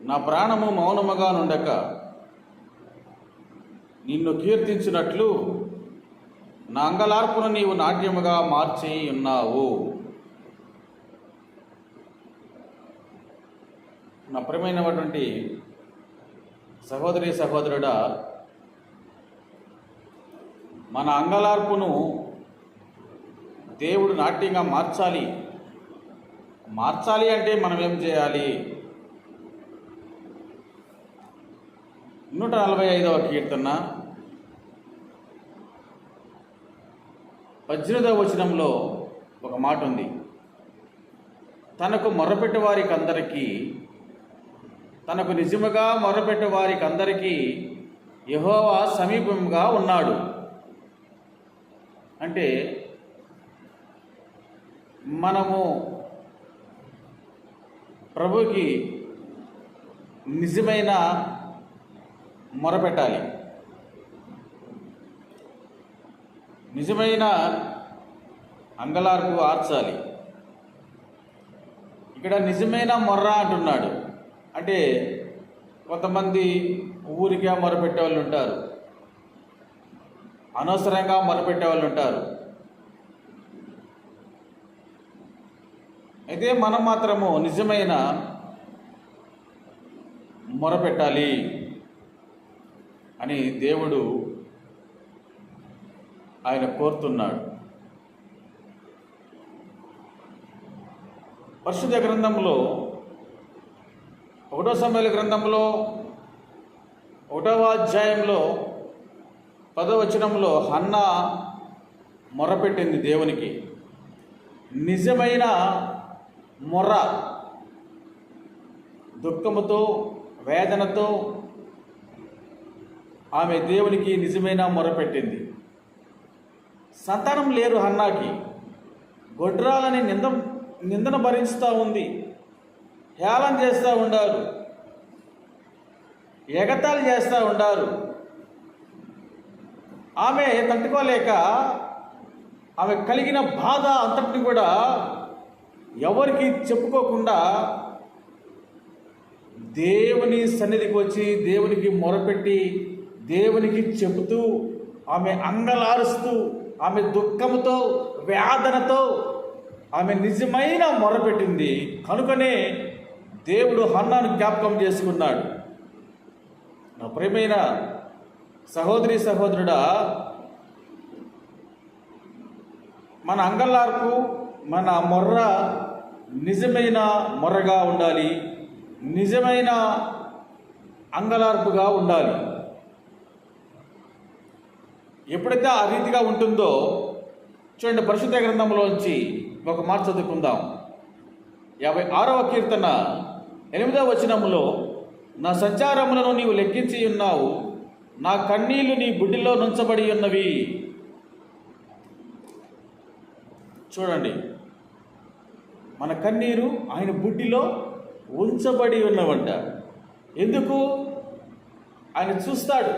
నా ప్రాణము మౌనముగా నుండక నిన్ను కీర్తించినట్లు నా అంగలార్పును నీవు నాట్యముగా మార్చి ఉన్నావు. నా ప్రియమైనటువంటి సహోదరి సహోదరుడా, మన అంగలార్పును దేవుడు నాట్యంగా మార్చాలి అంటే మనం ఏం చేయాలి? 145వ కీర్తన 18వ వచనంలో ఒక మాట ఉంది. తనకు మొర్రపెట్టే వారికి అందరికీ, తనకు నిజముగా మొర్రపెట్టే వారికి అందరికీ యెహోవా సమీపంగా ఉన్నాడు. అంటే మనము ప్రభుకి నిజమైన మొరపెట్టాలి, నిజమైన అంగలార్పు ఆర్చాలి. ఇక్కడ నిజమైన మొర్ర అంటున్నాడు. అంటే కొంతమంది ఊరికే మొరపెట్టే వాళ్ళు ఉంటారు, అనవసరంగా మొరపెట్టే వాళ్ళు ఉంటారు. అయితే మనం మాత్రము నిజమైన మొరపెట్టాలి అని దేవుడు ఆయన కోరుతున్నాడు. పరిశుద్ధ గ్రంథంలో 1వ సమూయేలు గ్రంథంలో 1వ అధ్యాయంలో 10వ వచనంలో హన్నా మొరపెట్టింది దేవునికి. నిజమైన మొర్ర, దుఃఖముతో వేదనతో ఆమె దేవునికి నిజమైన మొరపెట్టింది. సంతానం లేరు హన్నాకి. గొడ్రాలని నిందన భరిస్తూ ఉంది, హేళన చేస్తూ ఉండారు, ఎగతాళి చేస్తూ ఉండారు. ఆమె తట్టుకోలేక ఆమె కలిగిన బాధ అంతటిని కూడా ఎవరికి చెప్పుకోకుండా దేవుని సన్నిధికి వచ్చి దేవునికి మొరపెట్టి దేవునికి చెబుతూ ఆమె అంగలారుస్తూ ఆమె దుఃఖంతో వేదనతో ఆమె నిజమైన మొరపెట్టింది. కనుకనే దేవుడు హన్నాను జ్ఞాపకం చేసుకున్నాడు. నా ప్రియమైన సహోదరి సహోదరుడా, మన అంగలార్పు, మన మొర్ర నిజమైన మొర్రగా ఉండాలి, నిజమైన అంగలార్పుగా ఉండాలి. ఎప్పుడైతే ఆ రీతిగా ఉంటుందో చూడండి, పరిశుద్ధ గ్రంథంలోంచి ఒక మాట చదువుకుందాం. 56వ కీర్తన 8వ వచనంలో, నా సంచారములను నీవు లెక్కించి ఉన్నావు, నా కన్నీళ్లు నీ బుడ్డిలో నుంచబడి ఉన్నవి. చూడండి, మన కన్నీరు ఆయన బుడ్డిలో ఉంచబడి ఉన్నవంట. ఎందుకు? ఆయన చూస్తాడు.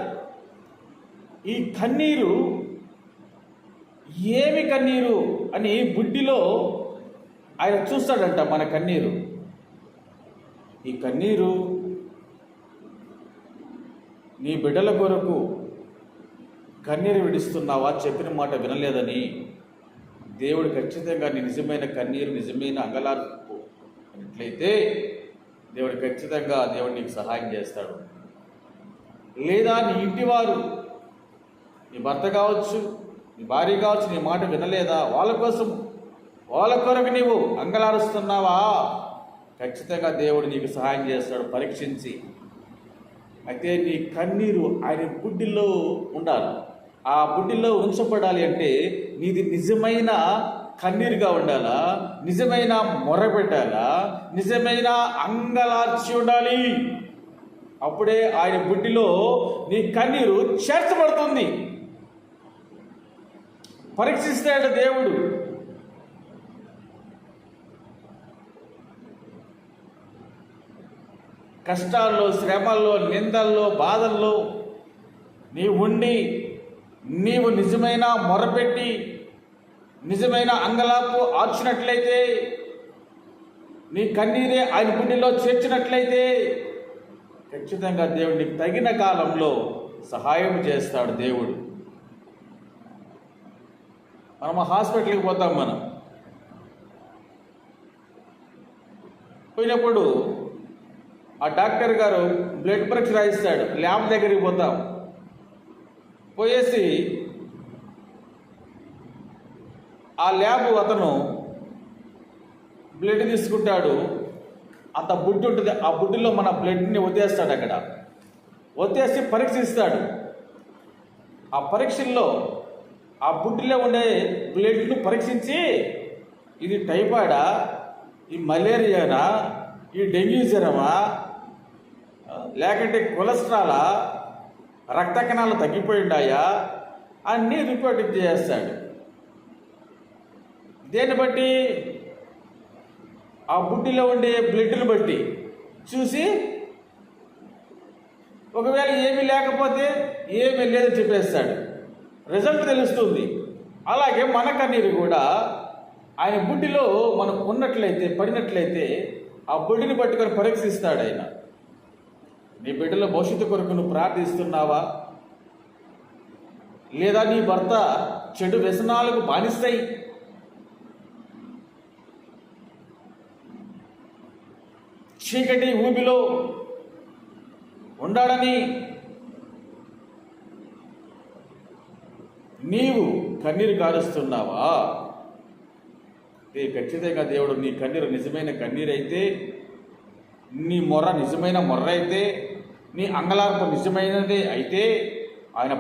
ఈ కన్నీరు ఏమి కన్నీరు అని బుడ్డిలో ఆయన చూస్తాడంట. మన కన్నీరు, ఈ కన్నీరు నీ బిడ్డల కొరకు కన్నీరు విడుస్తున్నావా? చెప్పిన మాట వినలేదని దేవుడు ఖచ్చితంగా నీ నిజమైన కన్నీరు, నిజమైన అంగలార్పు అన్నట్లయితే దేవుడు ఖచ్చితంగా నీకు సహాయం చేస్తాడు. లేదా నీ ఇంటి వారు, నీ భర్త కావచ్చు, నీ భార్య కావచ్చు, నీ మాట వినలేదా? వాళ్ళ కొరకు నీవు అంగలారుస్తున్నావా? ఖచ్చితంగా దేవుడు నీకు సహాయం చేస్తాడు పరీక్షించి. అయితే నీ కన్నీరు ఆయన బుడ్డిలో ఉండాలి. ఆ బుడ్డిలో ఉంచబడాలి అంటే నీది నిజమైన కన్నీరుగా ఉండాలా, నిజమైన మొర పెట్టాలా, నిజమైన అంగలార్చి ఉండాలి. అప్పుడే ఆయన బుడ్డిలో నీ కన్నీరు చేర్చబడుతుంది. పరీక్షిస్తాడు దేవుడు. కష్టాల్లో, శ్రమల్లో, నిందల్లో, బాధల్లో నీవు నిజమైన మొరపెట్టి నిజమైన అంగలాపు ఆర్చినట్లయితే, నీ కన్నీరే ఆయన గుండెలో చేర్చినట్లయితే ఖచ్చితంగా దేవుడికి తగిన కాలంలో సహాయం చేస్తాడు దేవుడు. మనం హాస్పిటల్కి పోతాం, మనం పోయినప్పుడు ఆ డాక్టర్ గారు బ్లడ్ పరీక్ష రాయిస్తాడు. ల్యాబ్ దగ్గరికి పోతాం, పోయేసి ఆ ల్యాబ్ అతను బ్లడ్ తీసుకుంటాడు. అంత బుడ్డి ఉంటుంది, ఆ బుడ్డిలో మన బ్లడ్ని ఒత్తేస్తాడు. అక్కడ ఒత్తేసి పరీక్షిస్తాడు. ఆ పరీక్షల్లో ఆ బుడ్డిలో ఉండే బ్లడ్ను పరీక్షించి ఇది టైఫాయిడా, ఈ మలేరియానా, ఈ డెంగ్యూ జ్వరమా, లేకంటే కొలెస్ట్రాలా, రక్త కణాలు తగ్గిపోయిండాయా అన్నీ రిపోర్ట్ చేస్తాడు. దేన్ని బట్టి? ఆ బుడ్డిలో ఉండే బ్లడ్ని బట్టి చూసి, ఒకవేళ ఏమీ లేకపోతే ఏమీ లేదని చెప్పేస్తాడు, రిజల్ట్ తెలుస్తుంది. అలాగే మన కన్నీరు కూడా ఆయన బుడ్డిలో మనకు ఉన్నట్లయితే, పడినట్లయితే ఆ బుడ్డిని పట్టుకొని పరీక్షిస్తాడు ఆయన. నీ బిడ్డల భవిష్యత్తు కొరకు నువ్వు ప్రార్థిస్తున్నావా? లేదా నీ భర్త చెడు వ్యసనాలకు బానిస్తాయి, చీకటి ఊబిలో ఉండాలని నీవు కన్నీరు కారుస్తున్నావా? ఖచ్చితంగా దేవుడు నీ కన్నీరు నిజమైన కన్నీరైతే, నీ మొర్ర నిజమైన మొర్ర అయితే, నీ అంగలార్పు నిజమైనది అయితే ఆయన